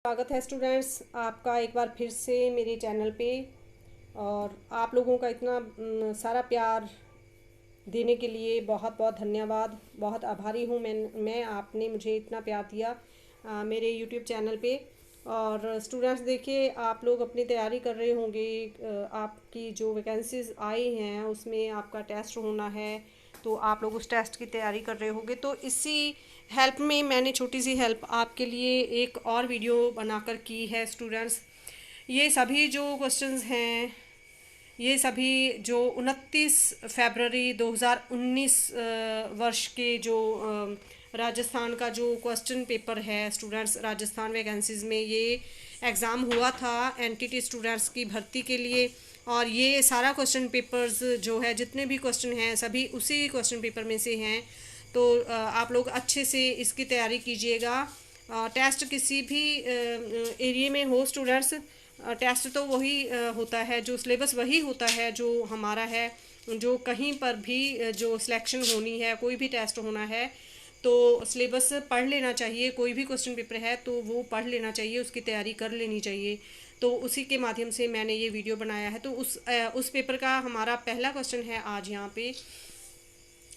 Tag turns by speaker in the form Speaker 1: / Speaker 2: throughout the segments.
Speaker 1: स्वागत है स्टूडेंट्स आपका एक बार फिर से मेरे चैनल पे। और आप लोगों का इतना सारा प्यार देने के लिए बहुत बहुत धन्यवाद। बहुत आभारी हूँ मैं आपने मुझे इतना प्यार दिया मेरे यूट्यूब चैनल पे। और स्टूडेंट्स देखिए, आप लोग अपनी तैयारी कर रहे होंगे। आपकी जो वैकेंसीज आई हैं उसमें आपका टेस्ट होना है, तो आप लोग उस टेस्ट की तैयारी कर रहे होंगे। तो इसी हेल्प में मैंने छोटी सी हेल्प आपके लिए एक और वीडियो बनाकर की है स्टूडेंट्स। ये सभी जो क्वेश्चंस हैं, ये सभी जो 29 फरवरी 2019 वर्ष के जो राजस्थान का जो क्वेश्चन पेपर है स्टूडेंट्स, राजस्थान वैकेंसीज में ये एग्ज़ाम हुआ था एनटीटी स्टूडेंट्स की भर्ती के लिए। और ये सारा क्वेश्चन पेपर्स जो है, जितने भी क्वेश्चन हैं सभी उसी क्वेश्चन पेपर में से हैं। तो आप लोग अच्छे से इसकी तैयारी कीजिएगा। टेस्ट किसी भी एरिया में हो स्टूडेंट्स, टेस्ट तो वही होता है, जो सिलेबस वही होता है जो हमारा है। जो कहीं पर भी जो सिलेक्शन होनी है, कोई भी टेस्ट होना है, तो सिलेबस पढ़ लेना चाहिए। कोई भी क्वेश्चन पेपर है तो वो पढ़ लेना चाहिए, उसकी तैयारी कर लेनी चाहिए। तो उसी के माध्यम से मैंने ये वीडियो बनाया है। तो उस पेपर का हमारा पहला क्वेश्चन है आज यहाँ पे।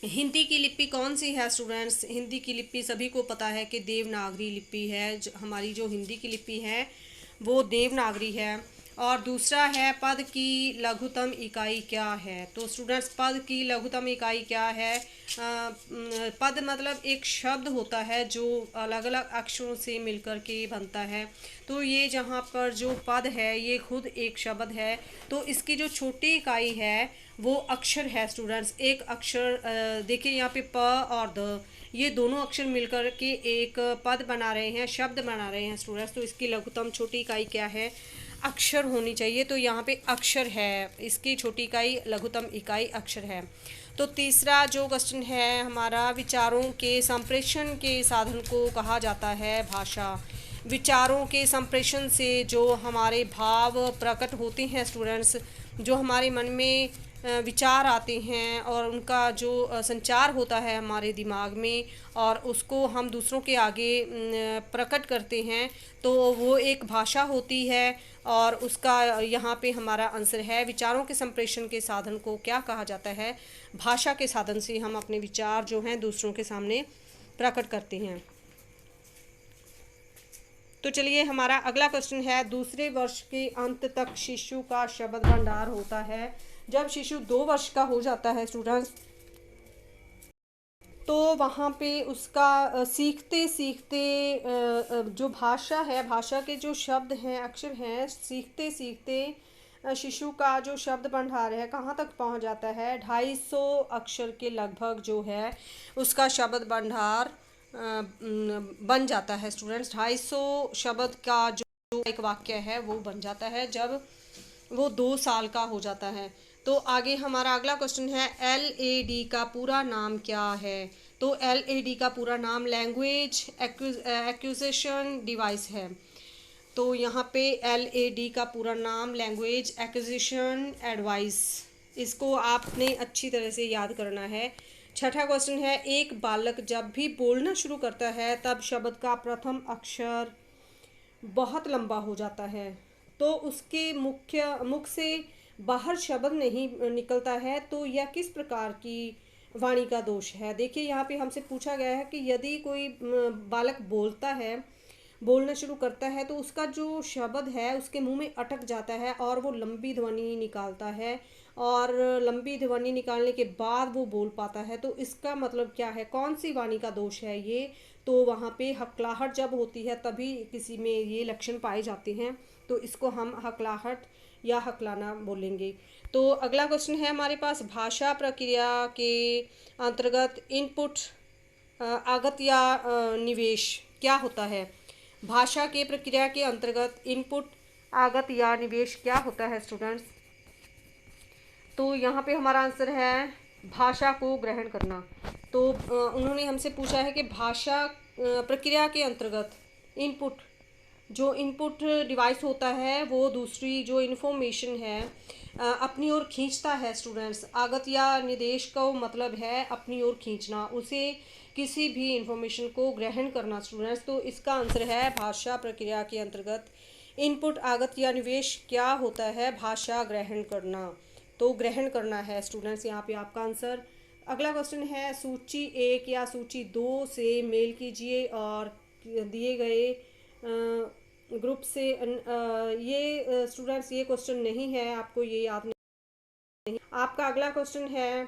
Speaker 1: हिंदी की लिपि कौन सी है स्टूडेंट्स? हिंदी की लिपि सभी को पता है कि देवनागरी लिपि है। हमारी जो हिंदी की लिपि है वो देवनागरी है। और दूसरा है, पद की लघुतम इकाई क्या है? तो स्टूडेंट्स, पद की लघुतम इकाई क्या है? पद मतलब एक शब्द होता है जो अलग अलग अक्षरों से मिलकर के बनता है। तो ये जहाँ पर जो पद है ये खुद एक शब्द है। तो इसकी जो छोटी इकाई है वो अक्षर है स्टूडेंट्स। एक अक्षर देखिए यहाँ पे प और द, ये दोनों अक्षर मिलकर के एक पद बना रहे हैं, शब्द बना रहे हैं स्टूडेंट्स। तो इसकी लघुतम छोटी इकाई क्या है? अक्षर होनी चाहिए। तो यहाँ पे अक्षर है, इसकी छोटी इकाई लघुतम इकाई अक्षर है। तो तीसरा जो क्वेश्चन है हमारा, विचारों के संप्रेषण के साधन को कहा जाता है भाषा। विचारों के संप्रेषण से जो हमारे भाव प्रकट होते हैं स्टूडेंट्स, जो हमारे मन में विचार आते हैं और उनका जो संचार होता है हमारे दिमाग में, और उसको हम दूसरों के आगे प्रकट करते हैं, तो वो एक भाषा होती है। और उसका यहाँ पे हमारा आंसर है, विचारों के संप्रेषण के साधन को क्या कहा जाता है? भाषा के साधन से हम अपने विचार जो हैं दूसरों के सामने प्रकट करते हैं। तो चलिए, हमारा अगला क्वेश्चन है, दूसरे वर्ष के अंत तक शिशु का शब्द भंडार होता है। जब शिशु 2 वर्ष का हो जाता है स्टूडेंट्स, तो वहाँ पे उसका सीखते सीखते जो भाषा है, भाषा के जो शब्द हैं, अक्षर हैं, सीखते सीखते शिशु का जो शब्द भंडार है कहाँ तक पहुँच जाता है? 250 अक्षर के लगभग जो है उसका शब्द भंडार बन जाता है स्टूडेंट्स। 250 शब्द का जो एक वाक्य है वो बन जाता है जब वो 2 साल का हो जाता है। तो आगे हमारा अगला क्वेश्चन है, LAD का पूरा नाम क्या है? तो LAD का पूरा नाम लैंग्वेज एक्विजिशन डिवाइस है। तो यहाँ पे LAD का पूरा नाम लैंग्वेज एक्विजिशन एडवाइस, इसको आपने अच्छी तरह से याद करना है। छठा क्वेश्चन है, एक बालक जब भी बोलना शुरू करता है तब शब्द का प्रथम अक्षर बहुत लंबा हो जाता है, तो उसके मुख से बाहर शब्द नहीं निकलता है, तो यह किस प्रकार की वाणी का दोष है? देखिए यहाँ पे हमसे पूछा गया है कि यदि कोई बालक बोलता है, बोलना शुरू करता है, तो उसका जो शब्द है उसके मुंह में अटक जाता है और वो लंबी ध्वनि निकालता है, और लंबी ध्वनि निकालने के बाद वो बोल पाता है। तो इसका मतलब क्या है? कौन सी वाणी का दोष है ये? तो वहाँ पे हकलाहट जब होती है तभी किसी में ये लक्षण पाए जाते हैं, तो इसको हम हकलाहट या हकलाना बोलेंगे। तो अगला क्वेश्चन है हमारे पास, भाषा प्रक्रिया के अंतर्गत इनपुट आगत या निवेश क्या होता है? भाषा के प्रक्रिया के अंतर्गत इनपुट आगत या निवेश क्या होता है स्टूडेंट्स? तो यहाँ पे हमारा आंसर है भाषा को ग्रहण करना। तो उन्होंने हमसे पूछा है कि भाषा प्रक्रिया के अंतर्गत इनपुट, जो इनपुट डिवाइस होता है वो दूसरी जो इन्फॉर्मेशन है अपनी ओर खींचता है स्टूडेंट्स। आगत या निर्देश का मतलब है अपनी ओर खींचना, उसे किसी भी इंफॉर्मेशन को ग्रहण करना स्टूडेंट्स। तो इसका आंसर है भाषा प्रक्रिया के अंतर्गत इनपुट आगत या निवेश क्या होता है? भाषा ग्रहण करना। तो ग्रहण करना है स्टूडेंट्स यहाँ पे आपका आंसर। अगला क्वेश्चन है सूची 1 या सूची 2 से मेल कीजिए और दिए गए ग्रुप से ये स्टूडेंट्स ये क्वेश्चन नहीं है, आपको ये याद नहीं। आपका अगला क्वेश्चन है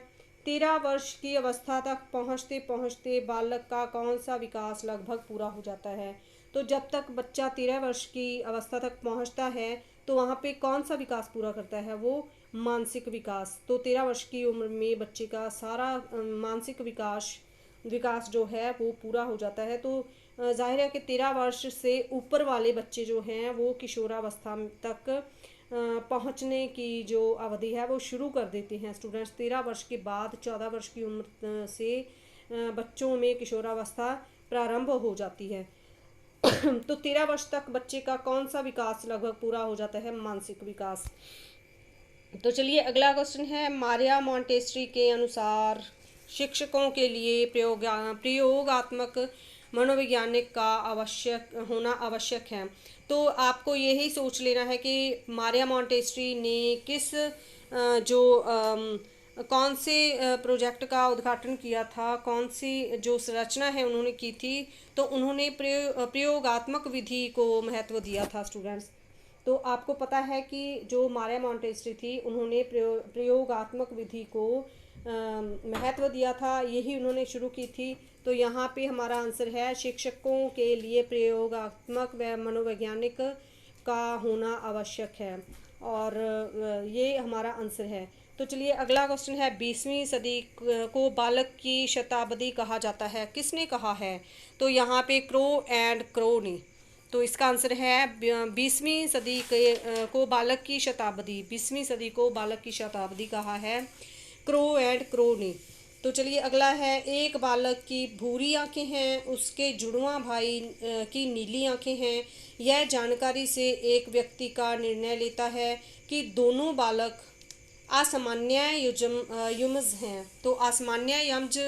Speaker 1: 13 वर्ष की अवस्था तक पहुँचते पहुँचते बालक का कौन सा विकास लगभग पूरा हो जाता है? तो जब तक बच्चा 13 वर्ष की अवस्था तक पहुँचता है तो वहाँ पे कौन सा विकास पूरा करता है? वो मानसिक विकास। तो 13 वर्ष की उम्र में बच्चे का सारा मानसिक विकास जो है वो पूरा हो जाता है। तो जाहिर है कि 13 वर्ष से ऊपर वाले बच्चे जो हैं वो किशोरावस्था तक पहुंचने की जो अवधि है वो शुरू कर देते हैं स्टूडेंट्स। 13 वर्ष के बाद 14 वर्ष की उम्र से बच्चों में किशोरावस्था प्रारंभ हो जाती है। तो 13 वर्ष तक बच्चे का कौन सा विकास लगभग पूरा हो जाता है? मानसिक विकास। तो चलिए अगला क्वेश्चन है मारिया मॉन्टेसरी के अनुसार शिक्षकों के लिए प्रयोगात्मक मनोवैज्ञानिक का आवश्यक है। तो आपको यही सोच लेना है कि मारिया मॉन्टेसरी ने कौन से प्रोजेक्ट का उद्घाटन किया था, कौन सी जो संरचना है उन्होंने की थी। तो उन्होंने प्रयोगात्मक विधि को महत्व दिया था स्टूडेंट्स। तो आपको पता है कि जो मारिया मॉन्टेसरी थी उन्होंने प्रयोगात्मक विधि को महत्व दिया था, यही उन्होंने शुरू की थी। तो यहाँ पे हमारा आंसर है शिक्षकों के लिए प्रयोगात्मक व मनोवैज्ञानिक का होना आवश्यक है, और ये हमारा आंसर है। तो चलिए अगला क्वेश्चन है 20वीं सदी को बालक की शताब्दी कहा जाता है, किसने कहा है? तो यहाँ पे क्रो एंड क्रो ने। तो इसका आंसर है 20वीं सदी को बालक की शताब्दी, 20वीं सदी को बालक की शताब्दी कहा है क्रो एंड क्रो ने। तो चलिए अगला है एक बालक की भूरी आंखें हैं, उसके जुड़वा भाई की नीली आंखें हैं। यह जानकारी से एक व्यक्ति का निर्णय लेता है कि दोनों बालक असामान्य युमज हैं। तो असामान्य यमज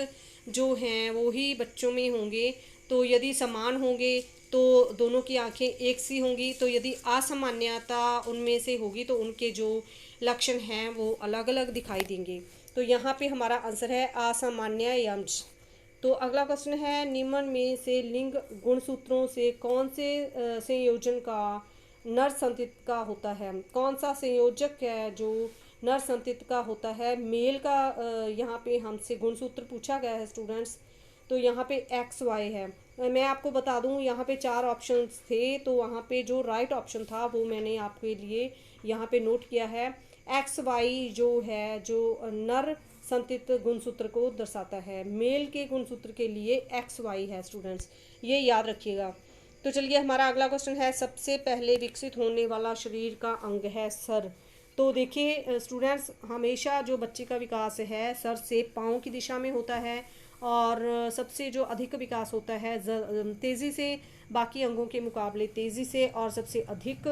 Speaker 1: जो हैं वो ही बच्चों में होंगे। तो यदि समान होंगे तो दोनों की आंखें एक सी होंगी, तो यदि असामान्यता उनमें से होगी तो उनके जो लक्षण हैं वो अलग अलग दिखाई देंगे। तो यहाँ पे हमारा आंसर है असामान्य यमज। तो अगला क्वेश्चन है निम्न में से लिंग गुणसूत्रों से कौन से संयोजन का नर संतति का होता है? कौन सा संयोजक है जो नर संतति का होता है? मेल का यहाँ पे हमसे गुणसूत्र पूछा गया है स्टूडेंट्स। तो यहाँ पे XY है। मैं आपको बता दूँ यहाँ पे 4 ऑप्शंस थे, तो वहाँ पे जो राइट ऑप्शन था वो मैंने आपके लिए यहाँ पे नोट किया है। XY जो है जो नर संतति गुणसूत्र को दर्शाता है, मेल के गुणसूत्र के लिए XY है स्टूडेंट्स, ये याद रखिएगा। तो चलिए हमारा अगला क्वेश्चन है सबसे पहले विकसित होने वाला शरीर का अंग है सर। तो देखिए स्टूडेंट्स हमेशा जो बच्चे का विकास है सर से पाँव की दिशा में होता है, और सबसे जो अधिक विकास होता है तेज़ी से, बाकी अंगों के मुकाबले तेज़ी से, और सबसे अधिक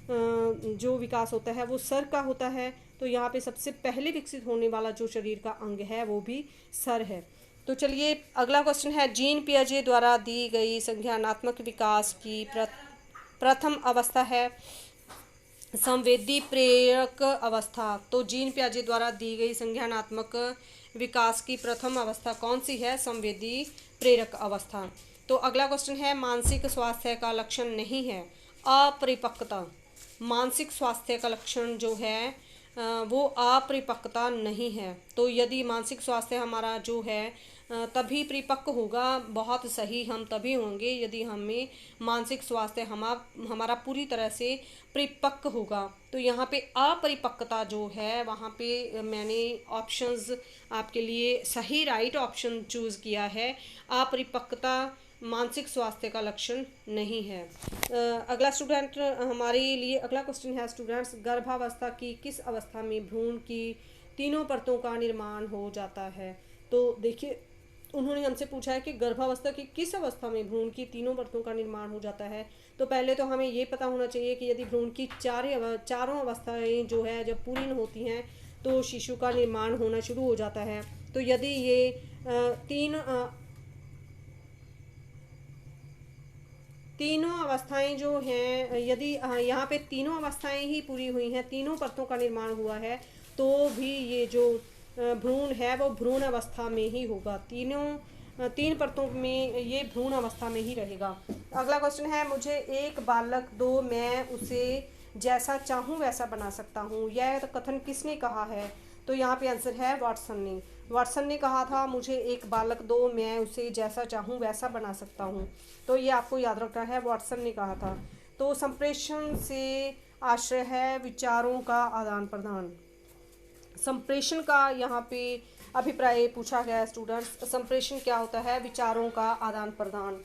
Speaker 1: जो विकास होता है वो सर का होता है। तो यहाँ पे सबसे पहले विकसित होने वाला जो शरीर का अंग है वो भी सर है। तो चलिए अगला क्वेश्चन है जीन पियाजे द्वारा दी गई संज्ञानात्मक विकास की प्रथम अवस्था है संवेदी प्रेरक अवस्था। तो जीन पियाजे द्वारा दी गई संज्ञानात्मक विकास की प्रथम अवस्था कौन सी है? संवेदी प्रेरक अवस्था। तो अगला क्वेश्चन है मानसिक स्वास्थ्य का लक्षण नहीं है अपरिपक्वता। मानसिक स्वास्थ्य का लक्षण जो है वो अपरिपक्वता नहीं है। तो यदि मानसिक स्वास्थ्य हमारा जो है तभी परिपक्व होगा, बहुत सही हम तभी होंगे यदि हमें मानसिक स्वास्थ्य हमारा पूरी तरह से परिपक्व होगा। तो यहाँ पे अपरिपक्वता जो है वहाँ पे मैंने ऑप्शंस आपके लिए सही राइट ऑप्शन चूज़ किया है। अपरिपक्वता मानसिक स्वास्थ्य का लक्षण नहीं है। अगला स्टूडेंट हमारे लिए अगला क्वेश्चन है स्टूडेंट्स गर्भावस्था की किस अवस्था में भ्रूण की तीनों परतों का निर्माण हो जाता है? तो देखिए उन्होंने हमसे पूछा है कि गर्भावस्था की किस अवस्था में भ्रूण की तीनों परतों का निर्माण हो जाता है। तो पहले तो हमें ये पता होना चाहिए कि यदि भ्रूण की चारों अवस्थाएं जो है जब पूरी होती हैं तो शिशु का निर्माण होना शुरू हो जाता है। तो यदि ये तीनों अवस्थाएं जो हैं, यदि यहाँ पे तीनों अवस्थाएं ही पूरी हुई हैं, तीनों परतों का निर्माण हुआ है, तो भी ये जो भ्रूण है वो भ्रूण अवस्था में ही होगा। तीन परतों में ये भ्रूण अवस्था में ही रहेगा। अगला क्वेश्चन है, मुझे एक बालक दो, मैं उसे जैसा चाहूँ वैसा बना सकता हूँ। यह कथन किसने कहा है? तो यहाँ पे आंसर है वाटसन ने। वाटसन ने कहा था मुझे एक बालक दो, मैं उसे जैसा चाहूँ वैसा बना सकता हूँ। तो ये आपको याद रखना है, वाटसन ने कहा था। तो संप्रेषण से आशय है विचारों का आदान प्रदान। संप्रेषण का यहाँ पे अभिप्राय पूछा गया है स्टूडेंट्स। संप्रेषण क्या होता है? विचारों का आदान प्रदान।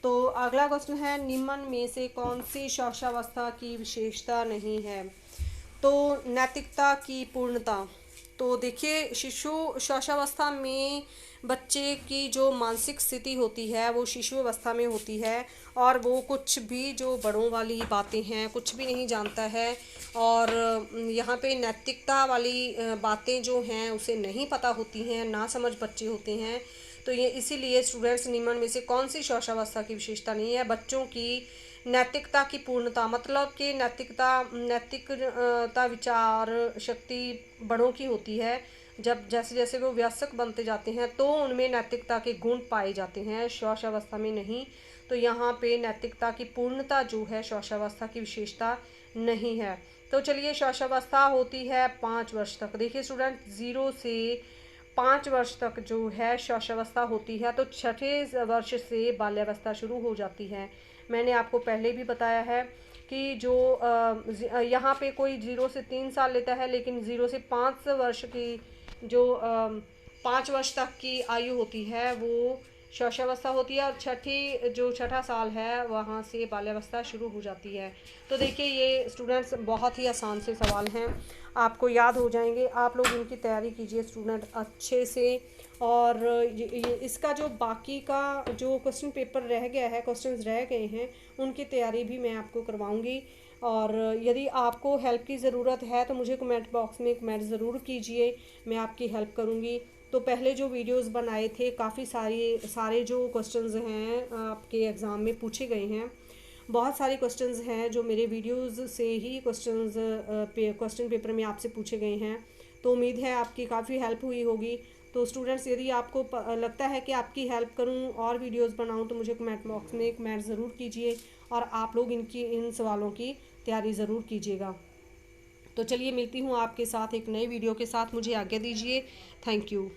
Speaker 1: तो अगला क्वेश्चन है, निम्न में से कौन सी शौशवावस्था की विशेषता नहीं है? तो नैतिकता की पूर्णता। तो देखिए, शिशु शौशवावस्था में बच्चे की जो मानसिक स्थिति होती है वो शिशु अवस्था में होती है, और वो कुछ भी जो बड़ों वाली बातें हैं कुछ भी नहीं जानता है, और यहाँ पे नैतिकता वाली बातें जो हैं उसे नहीं पता होती हैं, ना समझ बच्चे होते हैं। तो ये इसीलिए स्टूडेंट्स, निम्न में से कौन सी शौशवावस्था की विशेषता नहीं है? बच्चों की नैतिकता की पूर्णता, मतलब कि नैतिकता विचार शक्ति बड़ों की होती है। जब जैसे जैसे वो वयस्क बनते जाते हैं तो उनमें नैतिकता के गुण पाए जाते हैं, शौशवावस्था में नहीं। तो यहाँ पे नैतिकता की पूर्णता जो है शौशवावस्था की विशेषता नहीं है। तो चलिए, शौशवावस्था होती है 5 वर्ष तक। देखिए स्टूडेंट, 0 से 5 वर्ष तक जो है शौशवावस्था होती है। तो छठे वर्ष से बाल्यावस्था शुरू हो जाती है। मैंने आपको पहले भी बताया है कि जो यहाँ पे कोई 0 से 3 साल लेता है, लेकिन 0 से 5 वर्ष की जो 5 वर्ष तक की आयु होती है वो शौशवावस्था होती है, और छठा साल है वहाँ से बाल्यावस्था शुरू हो जाती है। तो देखिए, ये स्टूडेंट्स बहुत ही आसान से सवाल हैं, आपको याद हो जाएंगे। आप लोग इनकी तैयारी कीजिए स्टूडेंट अच्छे से। और इसका जो बाकी का जो क्वेश्चन पेपर रह गया है, क्वेश्चंस रह गए हैं, उनकी तैयारी भी मैं आपको करवाऊंगी। और यदि आपको हेल्प की ज़रूरत है तो मुझे कमेंट बॉक्स में कमेंट ज़रूर कीजिए, मैं आपकी हेल्प करूंगी। तो पहले जो वीडियोस बनाए थे, काफ़ी सारे जो क्वेश्चंस हैं आपके एग्ज़ाम में पूछे गए हैं। बहुत सारे क्वेश्चंस हैं जो मेरे वीडियोस से ही क्वेश्चन पेपर में आपसे पूछे गए हैं। तो उम्मीद है आपकी काफ़ी हेल्प हुई होगी। तो स्टूडेंट्स, यदि आपको लगता है कि आपकी हेल्प करूं और वीडियोस बनाऊं तो मुझे कमेंट बॉक्स में कमेंट ज़रूर कीजिए, और आप लोग इन सवालों की तैयारी ज़रूर कीजिएगा। तो चलिए, मिलती हूँ आपके साथ एक नए वीडियो के साथ। मुझे आज्ञा दीजिए। Thank you.